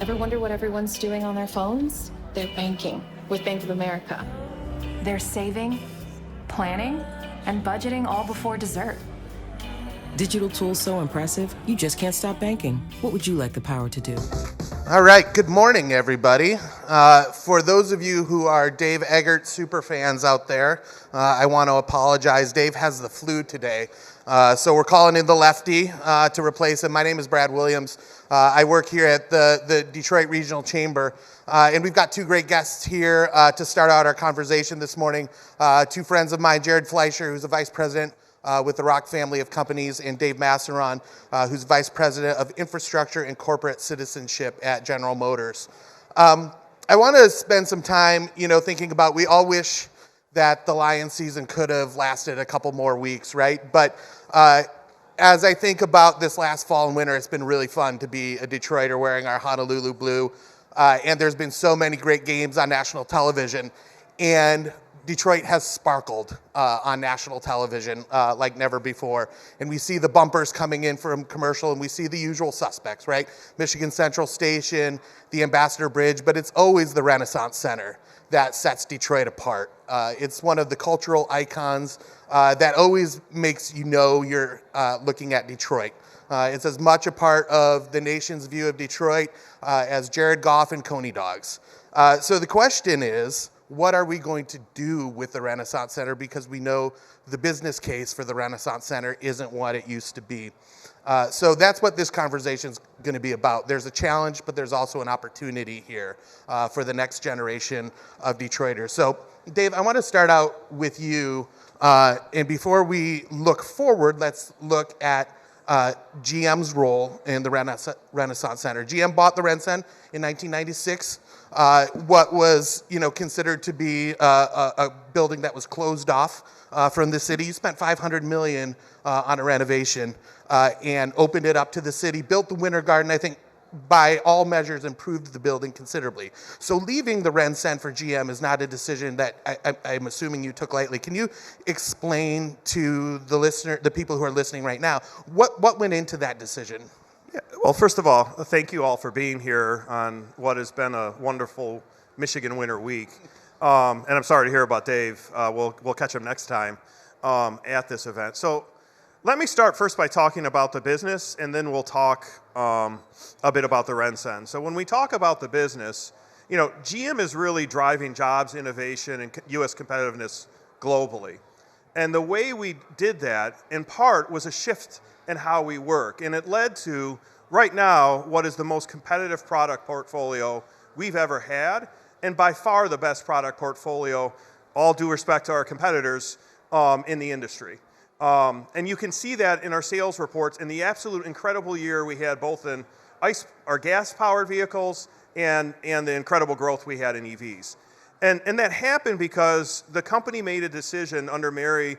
Ever wonder what everyone's doing on their phones? They're banking with Bank of America. They're saving, planning, and budgeting all before dessert. Digital tools so impressive, you just can't stop banking. What would you like the power to do? All right, good morning, everybody. For those of you who are Dave Eggert super fans out there, I want to apologize. Dave has the flu today, so we're calling in the lefty to replace him. My name is Brad Williams. I work here at the Detroit Regional Chamber, and we've got two great guests here to start out our conversation this morning. Two friends of mine, Jared Fleisher, who's a vice president with the Rock family of companies, and Dave Massaron, who's Vice President of Infrastructure and Corporate Citizenship at General Motors. I want to spend some time, thinking about, we all wish that the Lions season could have lasted a couple more weeks, right? But as I think about this last fall and winter, it's been really fun to be a Detroiter wearing our Honolulu blue, and there's been so many great games on national television, and Detroit has sparkled on national television like never before. And we see the bumpers coming in from commercial, and we see the usual suspects, right? Michigan Central Station, the Ambassador Bridge, but it's always the Renaissance Center that sets Detroit apart. It's one of the cultural icons that always makes you know you're looking at Detroit. It's as much a part of the nation's view of Detroit as Jared Goff and Coney Dogs. So the question is, what are we going to do with the Renaissance Center? Because we know the business case for the Renaissance Center isn't what it used to be. So that's what this conversation is going to be about. There's a challenge, but there's also an opportunity here for the next generation of Detroiters. So, Dave, I want to start out with you. And before we look forward, let's look at GM's role in the Renaissance Center. GM bought the RenCen in 1996. What was, considered to be a building that was closed off from the city. You spent $500 million on a renovation and opened it up to the city, built the Winter Garden, I think, by all measures, improved the building considerably. So leaving the RenCen for GM is not a decision that I'm assuming you took lightly. Can you explain to the people who are listening right now, what went into that decision? Yeah, well, first of all, thank you all for being here on what has been a wonderful Michigan Winter Week. And I'm sorry to hear about Dave. We'll catch him next time at this event. So let me start first by talking about the business, and then we'll talk a bit about the RenCen. So when we talk about the business, GM is really driving jobs, innovation, and U.S. competitiveness globally. And the way we did that, in part, was a shift in how we work. And it led to, right now, what is the most competitive product portfolio we've ever had, and by far the best product portfolio, all due respect to our competitors, in the industry. And you can see that in our sales reports in the absolute incredible year we had both in our gas-powered vehicles and the incredible growth we had in EVs. And that happened because the company made a decision under Mary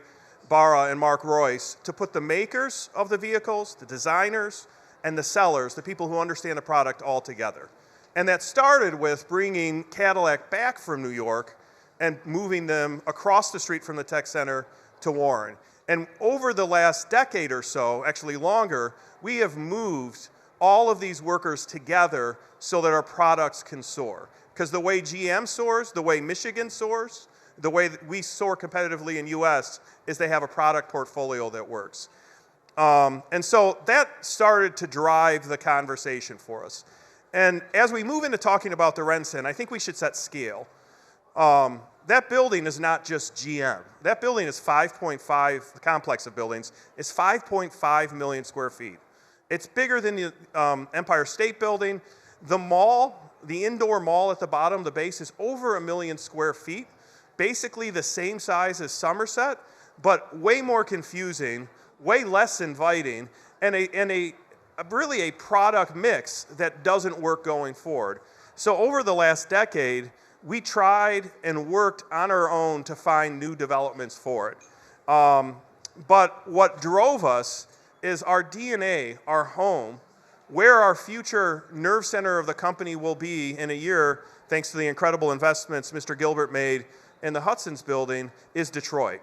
Barra and Mark Royce to put the makers of the vehicles, the designers, and the sellers, the people who understand the product, all together. And that started with bringing Cadillac back from New York and moving them across the street from the tech center to Warren. And over the last decade or so, actually longer, we have moved all of these workers together so that our products can soar. Because the way GM soars, the way Michigan soars, the way that we soar competitively in U.S. is they have a product portfolio that works. And so that started to drive the conversation for us. And as we move into talking about the RenCen, I think we should set scale. That building is not just GM. That building is 5.5, the complex of buildings, is 5.5 million square feet. It's bigger than the Empire State Building. The mall, the indoor mall at the bottom, the base, is over 1 million square feet. Basically the same size as Somerset, but way more confusing, way less inviting, and really a product mix that doesn't work going forward. So over the last decade, we tried and worked on our own to find new developments for it. But what drove us is our DNA, our home, where our future nerve center of the company will be in a year, thanks to the incredible investments Mr. Gilbert made in the Hudson's building, is Detroit.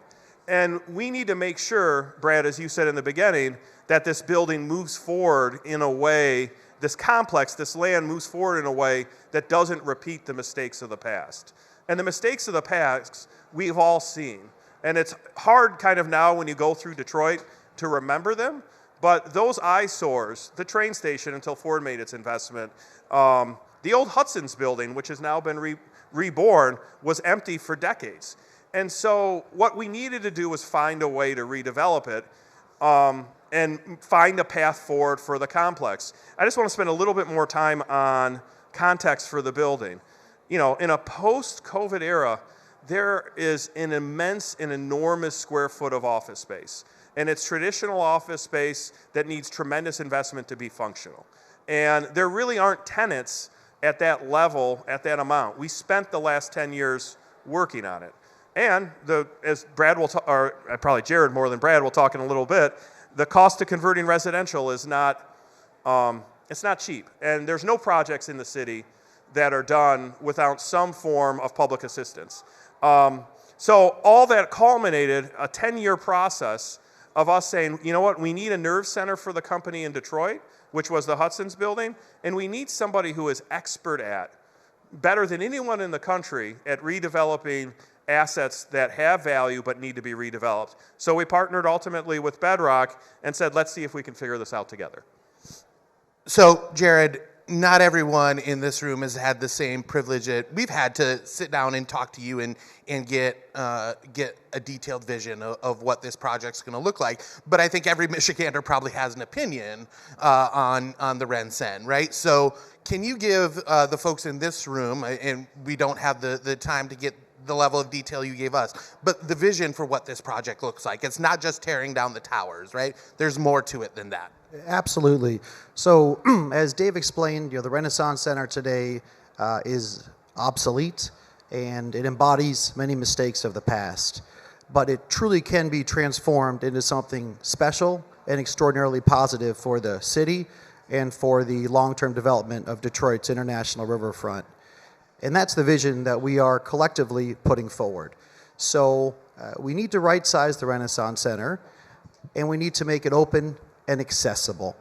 And we need to make sure, Brad, as you said in the beginning, that this building moves forward in a way this complex, this land moves forward in a way that doesn't repeat the mistakes of the past. And the mistakes of the past we've all seen. And it's hard kind of now when you go through Detroit to remember them, but those eyesores, the train station until Ford made its investment, the old Hudson's building, which has now been reborn, was empty for decades. And so what we needed to do was find a way to redevelop it and find a path forward for the complex. I just want to spend a little bit more time on context for the building. You know, in a post-COVID era, there is an immense and enormous square foot of office space. And it's traditional office space that needs tremendous investment to be functional. And there really aren't tenants at that level, at that amount. We spent the last 10 years working on it. And as Brad will talk, or probably Jared more than Brad will talk in a little bit, the cost of converting residential is not, it's not cheap. And there's no projects in the city that are done without some form of public assistance. So all that culminated a 10-year process of us saying, you know what, we need a nerve center for the company in Detroit, which was the Hudson's building, and we need somebody who is expert at, better than anyone in the country, at redeveloping assets that have value but need to be redeveloped. So we partnered ultimately with Bedrock and said, let's see if we can figure this out together. So, Jared, not everyone in this room has had the same privilege. We've had to sit down and talk to you and get a detailed vision of what this project's going to look like. But I think every Michigander probably has an opinion on the RenCen, right? So can you give the folks in this room, and we don't have the time to get the level of detail you gave us, but the vision for what this project looks like? It's not just tearing down the towers, right? There's more to it than that. Absolutely. So, as Dave explained, the Renaissance Center today is obsolete, and it embodies many mistakes of the past. But it truly can be transformed into something special and extraordinarily positive for the city and for the long-term development of Detroit's international riverfront. And that's the vision that we are collectively putting forward. So, we need to right-size the Renaissance Center, and we need to make it open and accessible.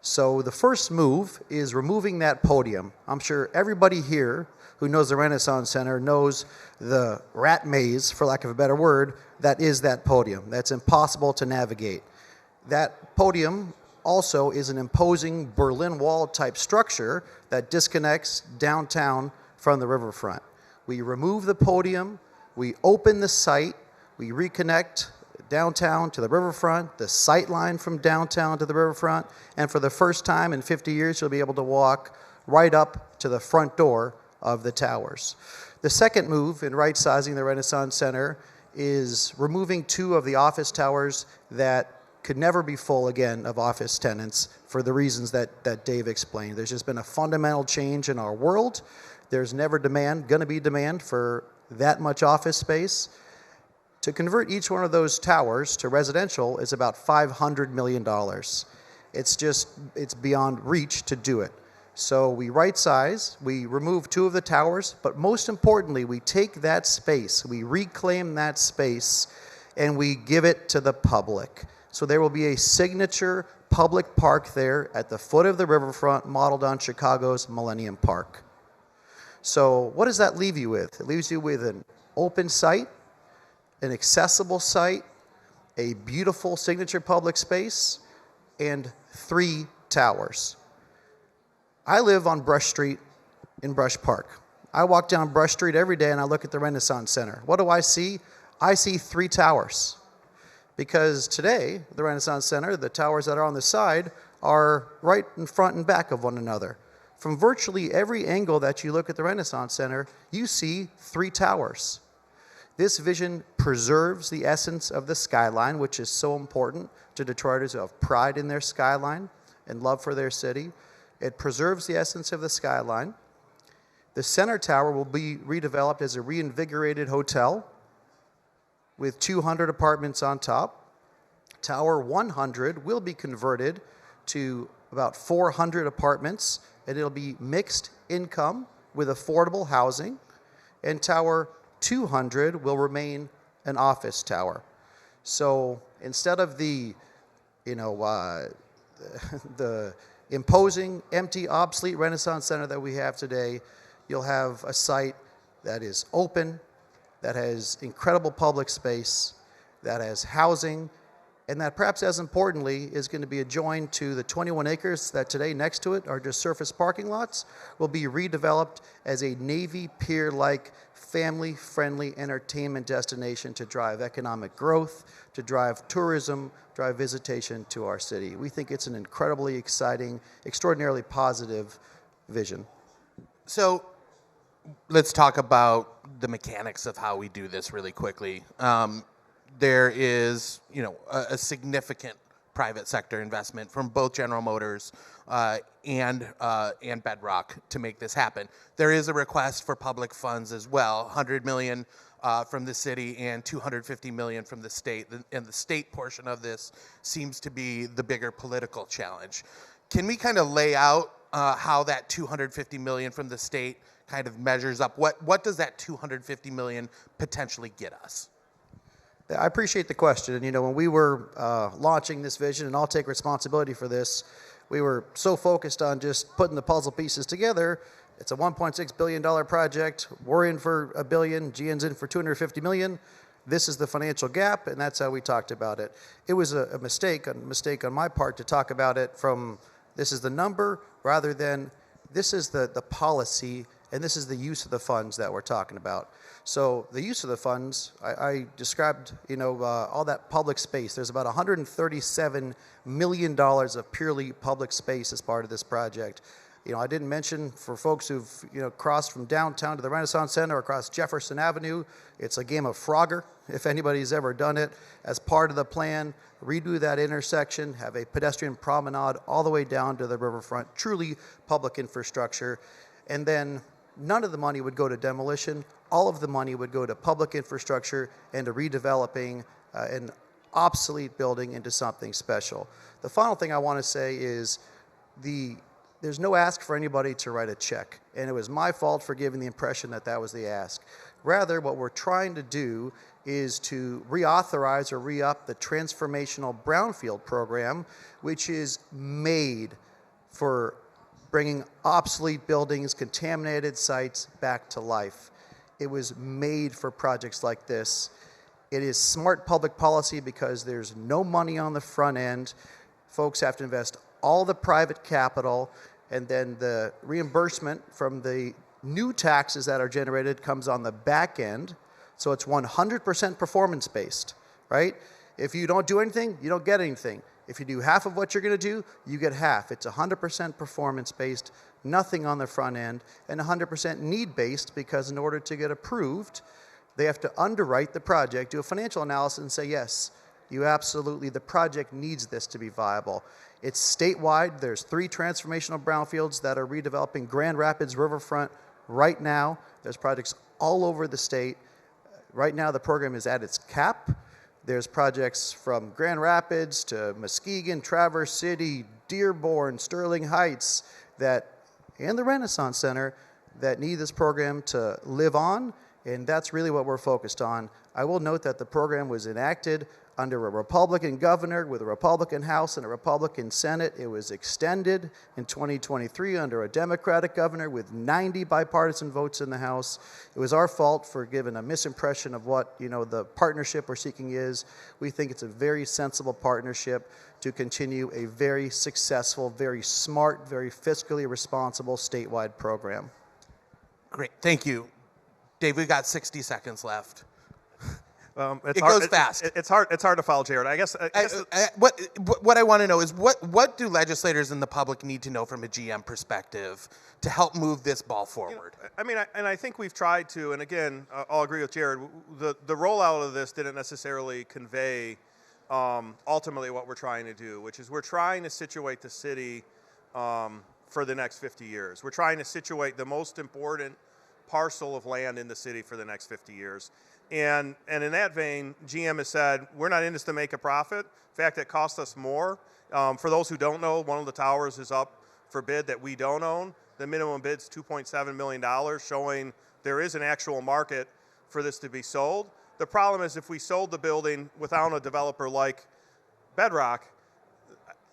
So the first move is removing that podium. I'm sure everybody here who knows the Renaissance Center knows the rat maze, for lack of a better word, that is that podium. That's impossible to navigate. That podium also is an imposing Berlin Wall type structure that disconnects downtown from the riverfront. We remove the podium, we open the site, we reconnect downtown to the riverfront, the sight line from downtown to the riverfront, and for the first time in 50 years, you'll be able to walk right up to the front door of the towers. The second move in right-sizing the Renaissance Center is removing 2 of the office towers that could never be full again of office tenants for the reasons that Dave explained. There's just been a fundamental change in our world. There's never going to be demand for that much office space. To convert each one of those towers to residential is about $500 million. It's beyond reach to do it. So we right-size, we remove 2 of the towers, but most importantly, we take that space, we reclaim that space, and we give it to the public. So there will be a signature public park there at the foot of the riverfront, modeled on Chicago's Millennium Park. So what does that leave you with? It leaves you with an open site, an accessible site, a beautiful signature public space, and 3 towers. I live on Brush Street in Brush Park. I walk down Brush Street every day and I look at the Renaissance Center. What do I see? I see 3 towers. Because today, the Renaissance Center, the towers that are on the side, are right in front and back of one another. From virtually every angle that you look at the Renaissance Center, you see 3 towers. This vision preserves the essence of the skyline, which is so important to Detroiters who have pride in their skyline and love for their city. It preserves the essence of the skyline. The center tower will be redeveloped as a reinvigorated hotel with 200 apartments on top. Tower 100 will be converted to about 400 apartments, and it'll be mixed income with affordable housing. And Tower 200 will remain an office tower. So instead of the imposing, empty, obsolete Renaissance Center that we have today, you'll have a site that is open, that has incredible public space, that has housing, and that perhaps as importantly is going to be adjoined to the 21 acres that today next to it are just surface parking lots, will be redeveloped as a Navy Pier-like family-friendly entertainment destination to drive economic growth, to drive tourism, drive visitation to our city. We think it's an incredibly exciting, extraordinarily positive vision. So let's talk about the mechanics of how we do this really quickly. There is, a significant private sector investment from both General Motors and Bedrock to make this happen. There is a request for public funds as well, $100 million from the city and $250 million from the state. And the state portion of this seems to be the bigger political challenge. Can we kind of lay out how that $250 million from the state kind of measures up? What does that $250 million potentially get us? I appreciate the question. And, when we were launching this vision, and I'll take responsibility for this, we were so focused on just putting the puzzle pieces together. It's a $1.6 billion project. We're in for $1 billion. GN's in for $250 million. This is the financial gap, and that's how we talked about it. It was a mistake on my part to talk about it from this is the number rather than this is the policy and this is the use of the funds that we're talking about. So the use of the funds, I described, all that public space. There's about $137 million of purely public space as part of this project. I didn't mention for folks who've, crossed from downtown to the Renaissance Center across Jefferson Avenue, it's a game of Frogger, if anybody's ever done it. As part of the plan, redo that intersection, have a pedestrian promenade all the way down to the riverfront, truly public infrastructure. And then none of the money would go to demolition. All of the money would go to public infrastructure and to redeveloping an obsolete building into something special. The final thing I want to say is there's no ask for anybody to write a check, and it was my fault for giving the impression that that was the ask. Rather, what we're trying to do is to reauthorize or re-up the transformational brownfield program, which is made for bringing obsolete buildings, contaminated sites back to life. It was made for projects like this. It is smart public policy because there's no money on the front end. Folks have to invest all the private capital, and then the reimbursement from the new taxes that are generated comes on the back end. So it's 100% performance-based, right? If you don't do anything, you don't get anything. If you do half of what you're going to do, you get half. It's 100% performance-based, nothing on the front end, and 100% need-based because in order to get approved, they have to underwrite the project, do a financial analysis, and say, yes, the project needs this to be viable. It's statewide. There's 3 transformational brownfields that are redeveloping Grand Rapids riverfront right now. There's projects all over the state. Right now, the program is at its cap. There's projects from Grand Rapids to Muskegon, Traverse City, Dearborn, Sterling Heights, and the Renaissance Center that need this program to live on, and that's really what we're focused on. I will note that the program was enacted under a Republican governor with a Republican House and a Republican Senate. It was extended in 2023 under a Democratic governor with 90 bipartisan votes in the House. It was our fault for giving a misimpression of what the partnership we're seeking is. We think it's a very sensible partnership to continue a very successful, very smart, very fiscally responsible statewide program. Great, thank you. Dave, we've got 60 seconds left. It goes fast. It's hard to follow, Jared. I guess what I want to know is what do legislators and the public need to know from a GM perspective to help move this ball forward? I think we've tried to, and again, I'll agree with Jared. The rollout of this didn't necessarily convey ultimately what we're trying to do, which is we're trying to situate the city for the next 50 years. We're trying to situate the most important parcel of land in the city for the next 50 years. And in that vein, GM has said, we're not in this to make a profit. In fact, it costs us more. For those who don't know, one of the towers is up for bid that we don't own. The minimum bid's $2.7 million, showing there is an actual market for this to be sold. The problem is if we sold the building without a developer like Bedrock,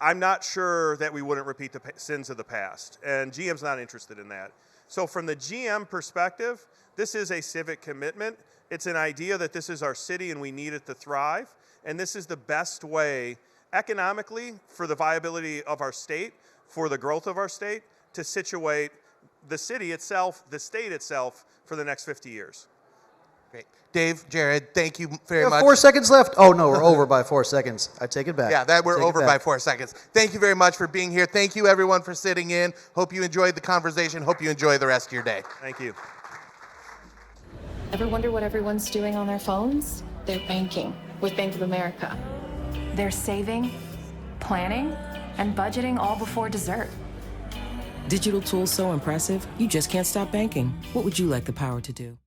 I'm not sure that we wouldn't repeat the sins of the past, and GM's not interested in that. So from the GM perspective, this is a civic commitment. It's an idea that this is our city and we need it to thrive, and this is the best way economically for the viability of our state, for the growth of our state, to situate the city itself, the state itself, for the next 50 years. Great. Dave, Jared, thank you very We have much. 4 seconds left. Oh, no, we're over by 4 seconds. I take it back. Yeah, we're Take it over back. by 4 seconds. Thank you very much for being here. Thank you, everyone, for sitting in. Hope you enjoyed the conversation. Hope you enjoy the rest of your day. Thank you. Ever wonder what everyone's doing on their phones? They're banking with Bank of America. They're saving, planning, and budgeting all before dessert. Digital tools so impressive, you just can't stop banking. What would you like the power to do?